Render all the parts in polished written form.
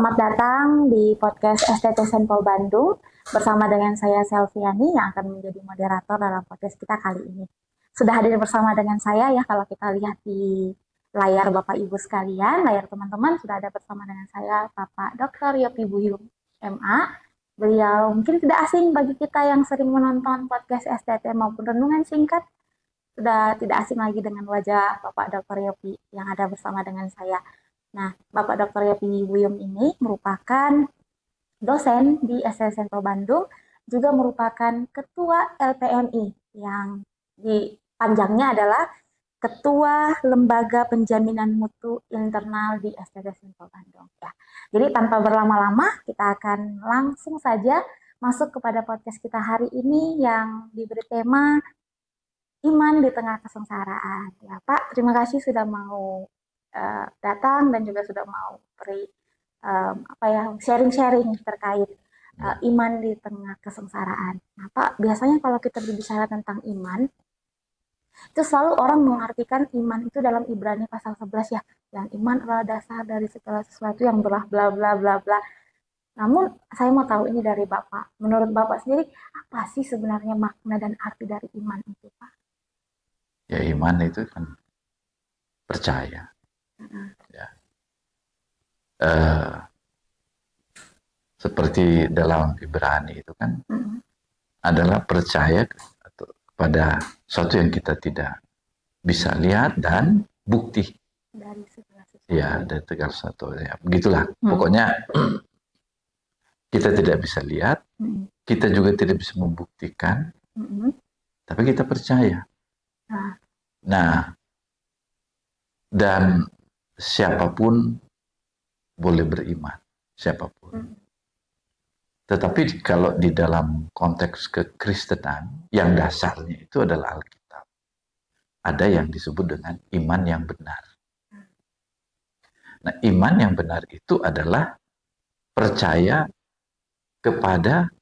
Selamat datang di podcast STT Senpol Bandung bersama dengan saya Selviani yang akan menjadi moderator dalam podcast kita kali ini. Sudah hadir bersama dengan saya ya, kalau kita lihat di layar Bapak Ibu sekalian, layar teman-teman sudah ada bersama dengan saya Bapak Dr. Yopi Buyung MA. Beliau mungkin tidak asing bagi kita yang sering menonton podcast STT maupun renungan singkat. Sudah tidak asing lagi dengan wajah Bapak Dr. Yopi yang ada bersama dengan saya. Nah, Bapak Dr. Yopi Buyung ini merupakan dosen di STT Senpol Bandung, juga merupakan Ketua LPMI yang panjangnya adalah Ketua Lembaga Penjaminan Mutu Internal di STT Senpol Bandung. Ya. Jadi tanpa berlama-lama, kita akan langsung saja masuk kepada podcast kita hari ini yang diberi tema Iman di Tengah Kesengsaraan. Ya, Pak, terima kasih sudah mau datang dan juga sudah mau beri sharing-sharing terkait iman di tengah kesengsaraan. Nah, Pak, biasanya kalau kita berbicara tentang iman, itu selalu orang mengartikan iman itu dalam Ibrani pasal 11 ya, yang iman adalah dasar dari segala sesuatu yang bla bla bla bla bla. Namun saya mau tahu ini dari Bapak. Menurut Bapak sendiri, apa sih sebenarnya makna dan arti dari iman itu, Pak? Ya, iman itu kan percaya. Ya. Seperti dalam Ibrani itu kan adalah percaya kepada sesuatu yang kita tidak bisa lihat dan bukti dari segala sesuatu. Ya, dari segala sesuatu. Ya, begitulah. Pokoknya kita tidak bisa lihat, kita juga tidak bisa membuktikan, tapi kita percaya. Nah, dan siapapun boleh beriman, siapapun. Tetapi kalau di dalam konteks kekristenan, yang dasarnya itu adalah Alkitab. Ada yang disebut dengan iman yang benar. Nah, iman yang benar itu adalah percaya kepada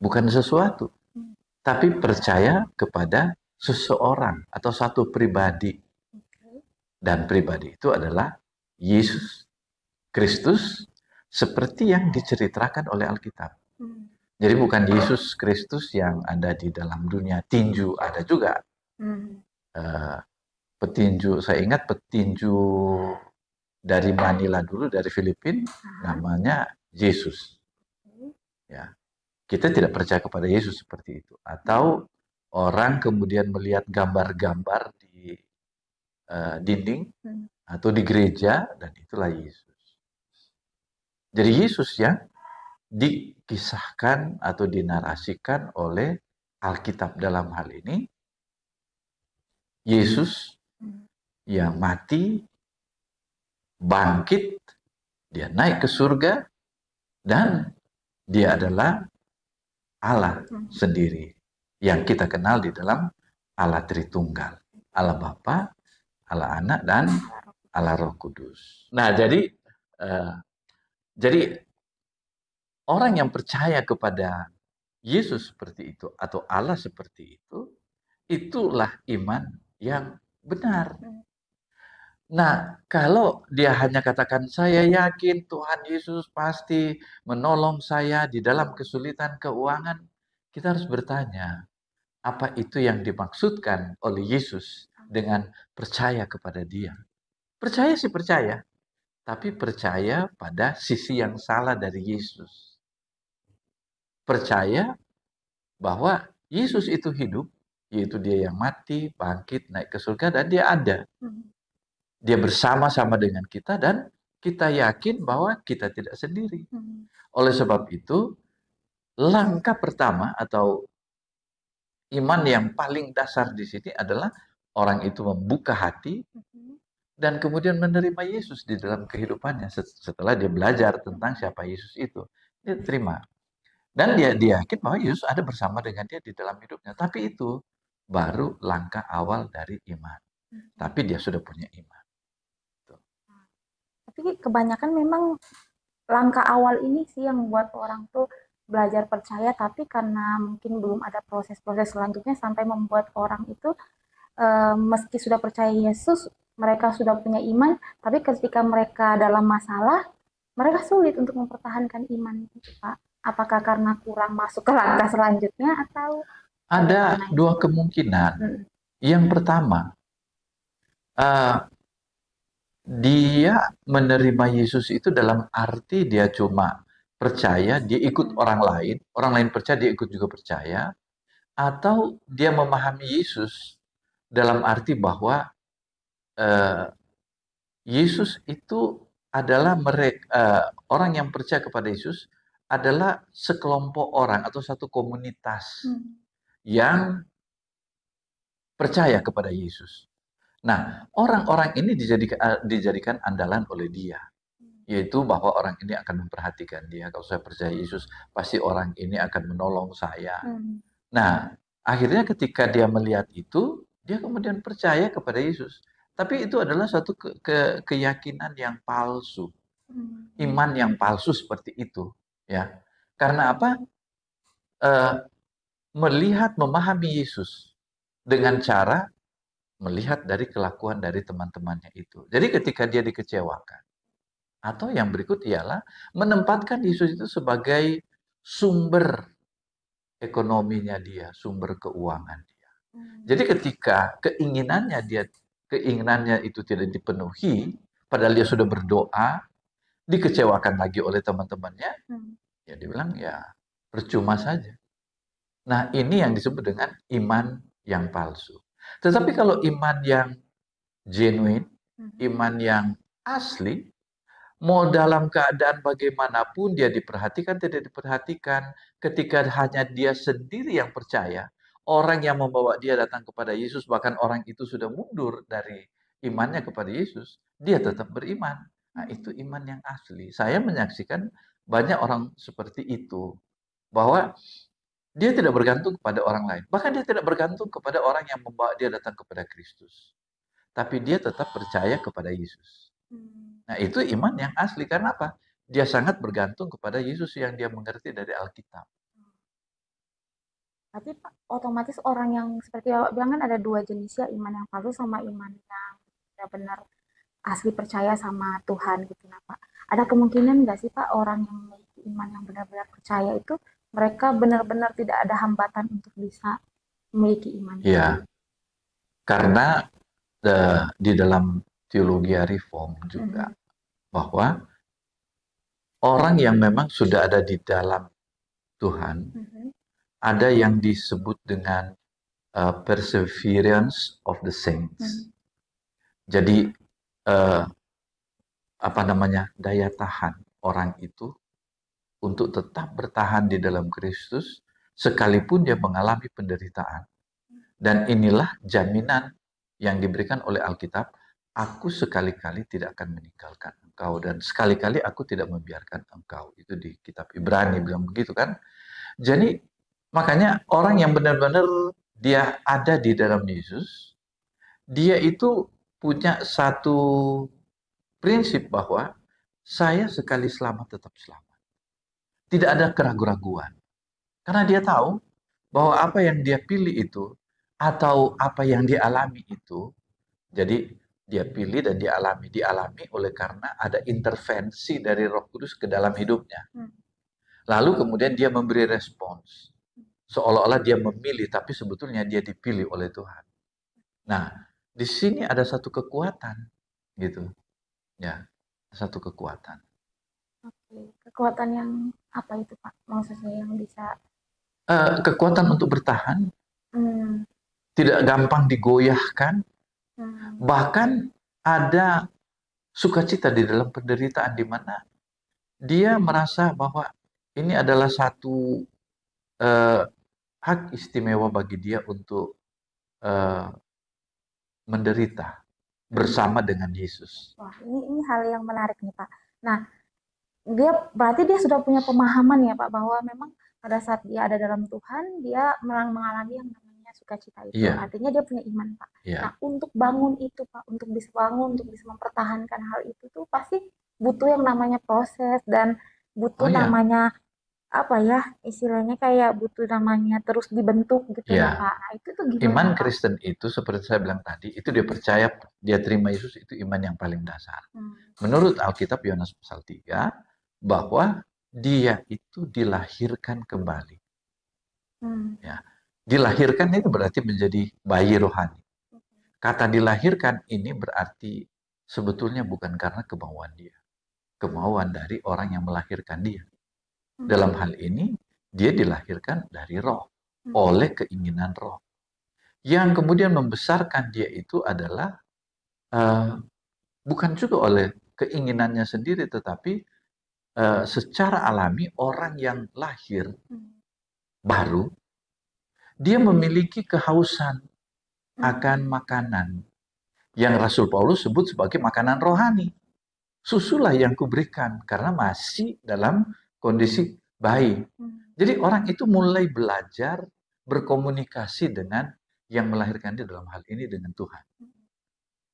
bukan sesuatu, tapi percaya kepada seseorang atau satu pribadi. Dan pribadi itu adalah Yesus Kristus seperti yang diceritakan oleh Alkitab. Jadi bukan Yesus Kristus yang ada di dalam dunia tinju, ada juga petinju. Saya ingat petinju dari Manila dulu, dari Filipina, namanya Yesus. Ya, kita tidak percaya kepada Yesus seperti itu. Atau orang kemudian melihat gambar-gambar di dinding atau di gereja, dan itulah Yesus. Jadi Yesus yang dikisahkan atau dinarasikan oleh Alkitab dalam hal ini, Yesus yang mati, bangkit, dia naik ke surga, dan dia adalah Allah sendiri yang kita kenal di dalam Allah Tritunggal, Allah Bapa, Allah Anak, dan Allah Roh Kudus. Nah, jadi orang yang percaya kepada Yesus seperti itu atau Allah seperti itu, itulah iman yang benar. Nah, kalau dia hanya katakan, saya yakin Tuhan Yesus pasti menolong saya di dalam kesulitan keuangan, kita harus bertanya, apa itu yang dimaksudkan oleh Yesus dengan percaya kepada dia? Percaya sih percaya, tapi percaya pada sisi yang salah dari Yesus. Percaya bahwa Yesus itu hidup, yaitu dia yang mati, bangkit, naik ke surga, dan dia ada. Dia bersama-sama dengan kita, dan kita yakin bahwa kita tidak sendiri. Oleh sebab itu, langkah pertama atau iman yang paling dasar di sini adalah orang itu membuka hati dan kemudian menerima Yesus di dalam kehidupannya setelah dia belajar tentang siapa Yesus itu. Dia terima. Dan dia yakin bahwa Yesus ada bersama dengan dia di dalam hidupnya. Tapi itu baru langkah awal dari iman. Tapi dia sudah punya iman. Tapi kebanyakan memang langkah awal ini sih yang membuat orang tuh belajar percaya, tapi karena mungkin belum ada proses-proses selanjutnya sampai membuat orang itu meski sudah percaya Yesus, mereka sudah punya iman, tapi ketika mereka dalam masalah, mereka sulit untuk mempertahankan iman itu, Pak? Apakah karena kurang masuk ke langkah selanjutnya atau ada dua kemungkinan. Yang pertama, dia menerima Yesus itu dalam arti dia cuma percaya, dia ikut orang lain percaya, dia ikut juga percaya, atau dia memahami Yesus dalam arti bahwa Yesus itu adalah orang yang percaya kepada Yesus adalah sekelompok orang atau satu komunitas yang percaya kepada Yesus. Nah, orang-orang ini dijadikan andalan oleh dia, yaitu bahwa orang ini akan memperhatikan dia. Kalau saya percaya Yesus, pasti orang ini akan menolong saya. Nah, akhirnya ketika dia melihat itu, dia kemudian percaya kepada Yesus. Tapi itu adalah suatu keyakinan yang palsu, iman yang palsu seperti itu, ya. Karena apa? Melihat, memahami Yesus dengan cara melihat dari kelakuan dari teman-temannya itu. Jadi ketika dia dikecewakan, atau yang berikut ialah menempatkan Yesus itu sebagai sumber ekonominya dia, sumber keuangan dia. Jadi ketika keinginannya itu tidak dipenuhi, padahal dia sudah berdoa, dikecewakan lagi oleh teman-temannya, ya dia bilang ya percuma saja. Nah, ini yang disebut dengan iman yang palsu. Tetapi kalau iman yang genuine, iman yang asli, mau dalam keadaan bagaimanapun dia diperhatikan, tidak diperhatikan, ketika hanya dia sendiri yang percaya, orang yang membawa dia datang kepada Yesus, bahkan orang itu sudah mundur dari imannya kepada Yesus, dia tetap beriman. Nah, itu iman yang asli. Saya menyaksikan banyak orang seperti itu, bahwa dia tidak bergantung kepada orang lain. Bahkan dia tidak bergantung kepada orang yang membawa dia datang kepada Kristus. Tapi dia tetap percaya kepada Yesus. Nah, itu iman yang asli. Karena apa? Dia sangat bergantung kepada Yesus yang dia mengerti dari Alkitab. Tapi otomatis orang yang seperti Bapak bilang kan ada dua jenis ya, iman yang palsu sama iman yang benar-benar asli percaya sama Tuhan gitu. Nah, Pak, ada kemungkinan nggak sih Pak orang yang memiliki iman yang benar-benar percaya itu mereka benar-benar tidak ada hambatan untuk bisa memiliki iman? Iya, karena di dalam teologi reform juga, bahwa orang yang memang sudah ada di dalam Tuhan, ada yang disebut dengan perseverance of the saints. Jadi, daya tahan orang itu untuk tetap bertahan di dalam Kristus, sekalipun dia mengalami penderitaan. Dan inilah jaminan yang diberikan oleh Alkitab, aku sekali-kali tidak akan meninggalkan engkau, dan sekali-kali aku tidak membiarkan engkau. Itu di kitab Ibrani bilang begitu kan. Jadi, makanya orang yang benar-benar dia ada di dalam Yesus, dia itu punya satu prinsip bahwa saya sekali selamat tetap selamat. Tidak ada keraguan-raguan. Karena dia tahu bahwa apa yang dia pilih itu, atau apa yang dia alami itu, jadi dia pilih dan dia dialami oleh karena ada intervensi dari Roh Kudus ke dalam hidupnya. Lalu kemudian dia memberi respons. Seolah-olah dia memilih, tapi sebetulnya dia dipilih oleh Tuhan. Nah, di sini ada satu kekuatan, gitu. Ya, satu kekuatan. Oke, kekuatan yang apa itu Pak? Maksudnya yang bisa kekuatan untuk bertahan, tidak gampang digoyahkan, bahkan ada sukacita di dalam penderitaan, di mana dia merasa bahwa ini adalah satu hak istimewa bagi dia untuk menderita bersama dengan Yesus. Wah, ini hal yang menarik nih Pak. Nah, berarti dia sudah punya pemahaman ya Pak, bahwa memang pada saat dia ada dalam Tuhan, dia mengalami yang namanya sukacita itu. Iya. Artinya dia punya iman Pak. Iya. Nah, untuk bangun itu Pak, untuk bisa bangun, untuk bisa mempertahankan hal itu tuh pasti butuh yang namanya proses dan butuh namanya apa ya, istilahnya kayak butuh namanya terus dibentuk gitu ya Pak. Nah, itu tuh gimana? Iman Kristen itu seperti saya bilang tadi, itu dia percaya, dia terima Yesus, itu iman yang paling dasar. Menurut Alkitab Yohanes pasal 3, bahwa dia itu dilahirkan kembali. Ya, dilahirkan itu berarti menjadi bayi rohani. Kata dilahirkan ini berarti sebetulnya bukan karena kemauan dia. Kemauan dari orang yang melahirkan dia. Dalam hal ini, dia dilahirkan dari roh, oleh keinginan roh. Yang kemudian membesarkan dia itu adalah bukan juga oleh keinginannya sendiri, tetapi secara alami orang yang lahir baru, dia memiliki kehausan akan makanan yang Rasul Paulus sebut sebagai makanan rohani. Susulah yang kuberikan karena masih dalam kondisi bayi. Jadi orang itu mulai belajar berkomunikasi dengan yang melahirkan dia, dalam hal ini dengan Tuhan.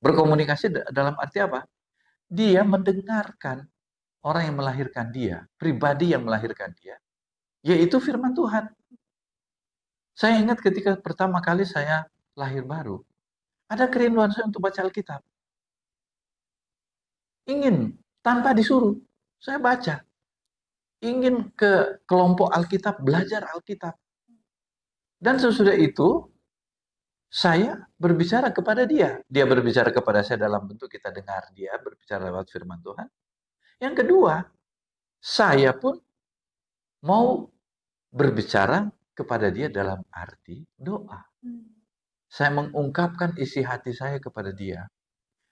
Berkomunikasi dalam arti apa? Dia mendengarkan orang yang melahirkan dia, pribadi yang melahirkan dia, yaitu firman Tuhan. Saya ingat ketika pertama kali saya lahir baru, ada kerinduan saya untuk baca Alkitab. Ingin, tanpa disuruh, saya baca. Ingin ke kelompok Alkitab, belajar Alkitab. Dan sesudah itu, saya berbicara kepada dia. Dia berbicara kepada saya dalam bentuk kita dengar dia berbicara lewat firman Tuhan. Yang kedua, saya pun mau berbicara kepada dia dalam arti doa. Saya mengungkapkan isi hati saya kepada dia.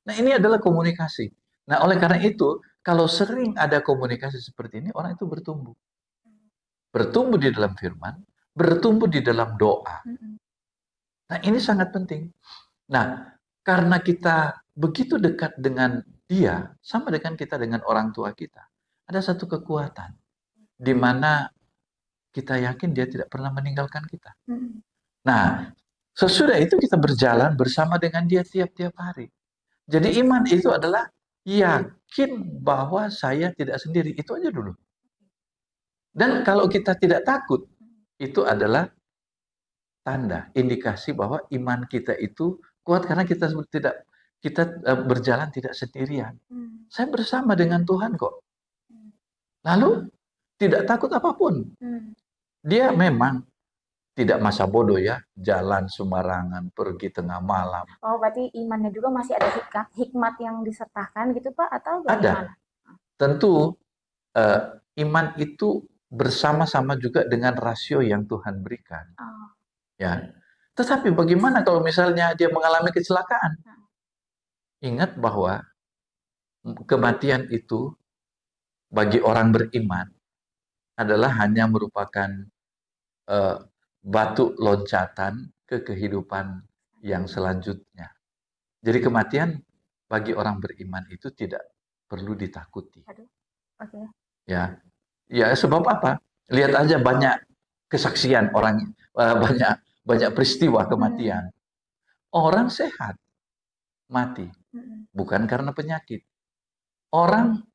Nah, ini adalah komunikasi. Nah, oleh karena itu, kalau sering ada komunikasi seperti ini, orang itu bertumbuh. Bertumbuh di dalam firman, bertumbuh di dalam doa. Nah, ini sangat penting. Nah, karena kita begitu dekat dengan dia, sama dengan kita dengan orang tua kita, ada satu kekuatan di mana kita yakin dia tidak pernah meninggalkan kita. Nah, sesudah itu kita berjalan bersama dengan dia tiap-tiap hari. Jadi iman itu adalah yakin bahwa saya tidak sendiri. Itu aja dulu. Dan kalau kita tidak takut, itu adalah tanda, indikasi bahwa iman kita itu kuat karena kita berjalan tidak sendirian. Saya bersama dengan Tuhan kok. Lalu tidak takut apapun. Dia memang tidak masa bodoh ya, jalan sembarangan, pergi tengah malam. Oh, berarti imannya juga masih ada hikmat yang disertakan gitu Pak, atau bagaimana? Ada. Tentu iman itu bersama-sama juga dengan rasio yang Tuhan berikan. Ya. Tetapi bagaimana kalau misalnya dia mengalami kecelakaan? Ingat bahwa kematian itu bagi orang beriman adalah hanya merupakan batu loncatan ke kehidupan yang selanjutnya. Jadi kematian bagi orang beriman itu tidak perlu ditakuti. Ya, sebab apa? Lihat aja banyak kesaksian orang, banyak peristiwa kematian. Orang sehat mati, bukan karena penyakit. Orang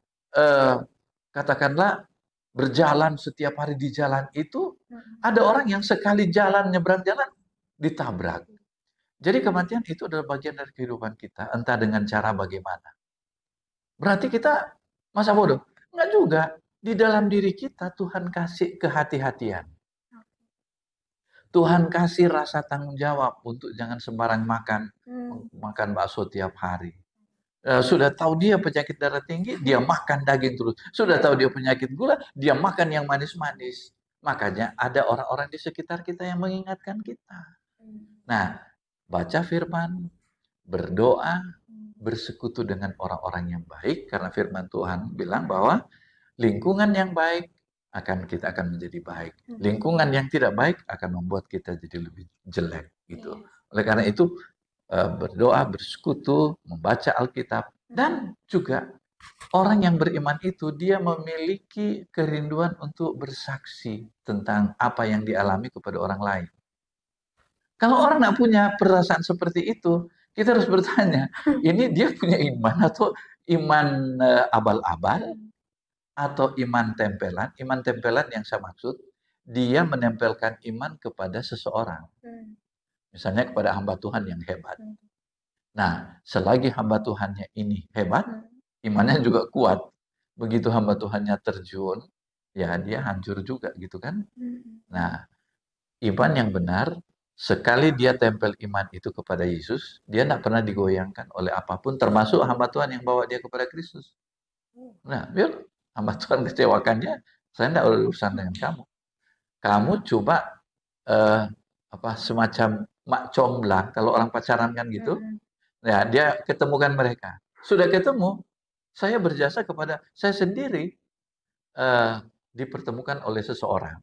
katakanlah berjalan setiap hari di jalan itu, ada orang yang sekali jalan, nyebrang jalan, ditabrak. Jadi kematian itu adalah bagian dari kehidupan kita, entah dengan cara bagaimana. Berarti kita masa bodoh? Enggak juga. Di dalam diri kita Tuhan kasih kehati-hatian. Tuhan kasih rasa tanggung jawab untuk jangan sembarang makan bakso tiap hari. Sudah tahu dia penyakit darah tinggi, dia makan daging terus. Sudah tahu dia penyakit gula, dia makan yang manis-manis. Makanya ada orang-orang di sekitar kita yang mengingatkan kita. Nah, baca firman, berdoa, bersekutu dengan orang-orang yang baik, karena firman Tuhan bilang bahwa lingkungan yang baik kita akan menjadi baik. Lingkungan yang tidak baik akan membuat kita jadi lebih jelek gitu. Oleh karena itu berdoa, bersekutu, membaca Alkitab, dan juga orang yang beriman itu dia memiliki kerinduan untuk bersaksi tentang apa yang dialami kepada orang lain. Kalau orang nggak punya perasaan seperti itu, kita harus bertanya, ini dia punya iman atau iman abal-abal atau iman tempelan? Iman tempelan yang saya maksud, dia menempelkan iman kepada seseorang. Misalnya kepada hamba Tuhan yang hebat. Nah, selagi hamba Tuhannya ini hebat, imannya juga kuat. begitu hamba Tuhannya terjun, ya dia hancur juga gitu kan. Nah, iman yang benar, sekali dia tempel iman itu kepada Yesus, dia tidak pernah digoyangkan oleh apapun, termasuk hamba Tuhan yang bawa dia kepada Kristus. Nah, biar hamba Tuhan kecewakannya, saya tidak urusan dengan kamu. Kamu coba semacam mak comblang, kalau orang pacaran kan gitu, ya dia ketemukan mereka. Sudah ketemu, saya berjasa kepada saya sendiri dipertemukan oleh seseorang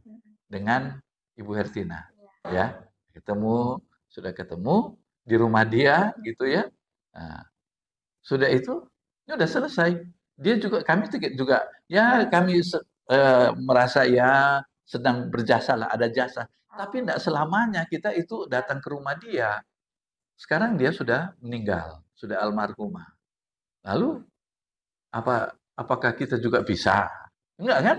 dengan Ibu Hertina, ya sudah ketemu di rumah dia gitu ya. Nah, sudah itu, ya udah selesai. Dia juga kami juga ya kami merasa ya sedang berjasa lah, ada jasa. Tapi tidak selamanya kita itu datang ke rumah dia. Sekarang dia sudah meninggal, sudah almarhumah. Lalu apakah kita juga bisa? Enggak kan?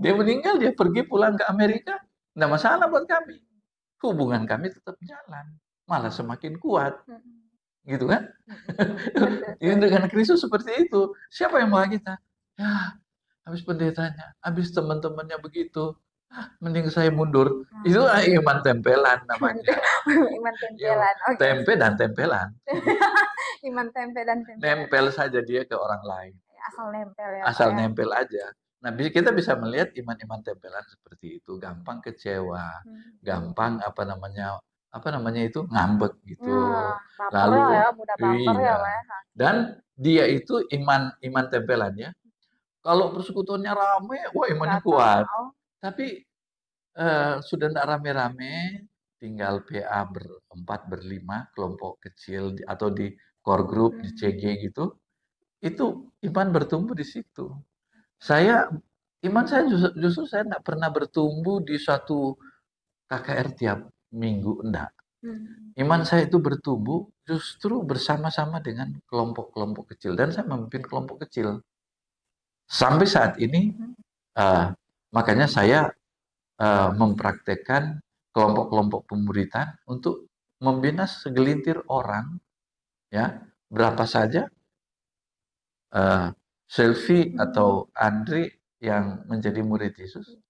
dia meninggal, dia pergi pulang ke Amerika, tidak masalah buat kami. Hubungan kami tetap jalan, malah semakin kuat. Gitu kan? Ini dengan Kristus seperti itu. Siapa yang mau kita? Ya, habis pendetanya, habis teman-temannya begitu, mending saya mundur. Itu iman tempelan namanya. Iman tempelan. Okay. Tempe dan tempelan. Iman tempe dan tempelan. Nempel saja dia ke orang lain. Asal nempel ya. Asal nempel aja. Nah, kita bisa melihat iman-iman tempelan seperti itu, gampang kecewa, gampang itu ngambek gitu. Lalu ya, mudah baper iya. Ya. Dan dia itu iman tempelannya. Kalau persekutuannya rame, wah imannya kuat. Tapi sudah tidak rame-rame, tinggal PA berempat, berlima, kelompok kecil atau di core group, di CG gitu, itu iman bertumbuh di situ. Iman saya justru saya tidak pernah bertumbuh di suatu KKR tiap minggu, enggak. Iman saya itu bertumbuh justru bersama-sama dengan kelompok-kelompok kecil, dan saya memimpin kelompok kecil. Sampai saat ini, makanya saya mempraktekkan kelompok-kelompok pemuritan untuk membina segelintir orang, ya berapa saja. Selfie atau Andri yang menjadi murid Yesus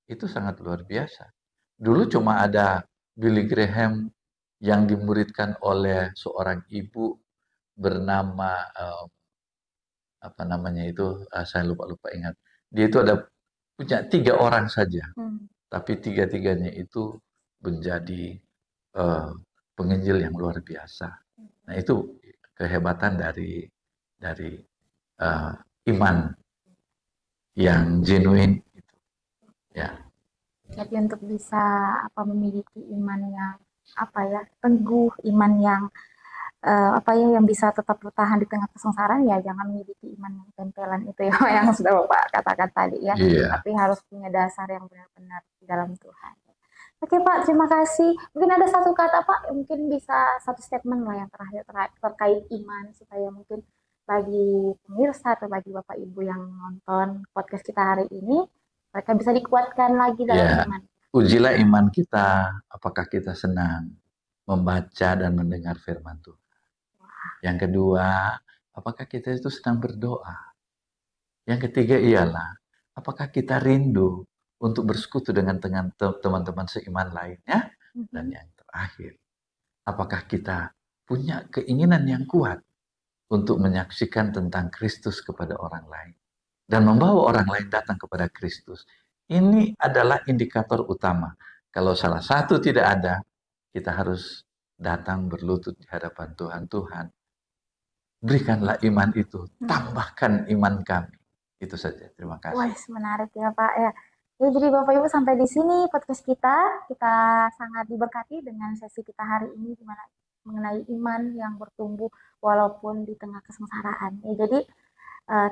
itu sangat luar biasa. Dulu cuma ada Billy Graham yang dimuridkan oleh seorang ibu bernama saya lupa ingat. Dia itu punya 3 orang saja, tapi 3-tiganya itu menjadi penginjil yang luar biasa. Nah, itu kehebatan dari iman yang genuine gitu. Ya. Jadi untuk bisa memiliki iman yang teguh, iman yang yang bisa tetap bertahan di tengah kesengsaraan, ya jangan memiliki iman yang tempelan itu ya yang sudah Bapak katakan tadi ya. Tapi harus punya dasar yang benar-benar di dalam Tuhan. Oke Pak, terima kasih. Mungkin ada satu kata Pak, mungkin bisa satu statement lah yang terakhir terkait iman, supaya mungkin bagi pemirsa atau bagi Bapak Ibu yang nonton podcast kita hari ini, mereka bisa dikuatkan lagi dalam iman. Ujilah iman kita, apakah kita senang membaca dan mendengar firman Tuhan. Yang kedua, apakah kita itu sedang berdoa. Yang ketiga ialah, apakah kita rindu untuk bersekutu dengan teman-teman seiman lainnya. Dan yang terakhir, apakah kita punya keinginan yang kuat untuk menyaksikan tentang Kristus kepada orang lain dan membawa orang lain datang kepada Kristus. Ini adalah indikator utama. Kalau salah satu tidak ada, kita harus datang berlutut di hadapan Tuhan. Tuhan, berikanlah iman itu, tambahkan iman kami. Itu saja. Terima kasih. Wah, menarik ya Pak ya. Jadi Bapak Ibu, sampai di sini podcast kita. Kita sangat diberkati dengan sesi kita hari ini, di mana mengenai iman yang bertumbuh walaupun di tengah kesengsaraan. Jadi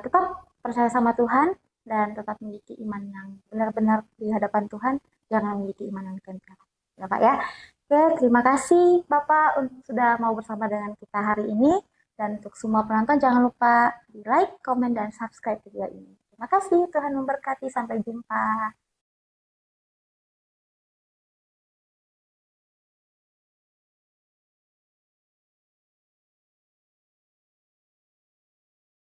tetap percaya sama Tuhan dan tetap memiliki iman yang benar-benar di hadapan Tuhan, jangan memiliki iman yang tempelan. Ya Pak ya. Oke, terima kasih Bapak untuk sudah mau bersama dengan kita hari ini, dan untuk semua penonton jangan lupa di like, komen, dan subscribe video ini. Terima kasih, Tuhan memberkati, sampai jumpa.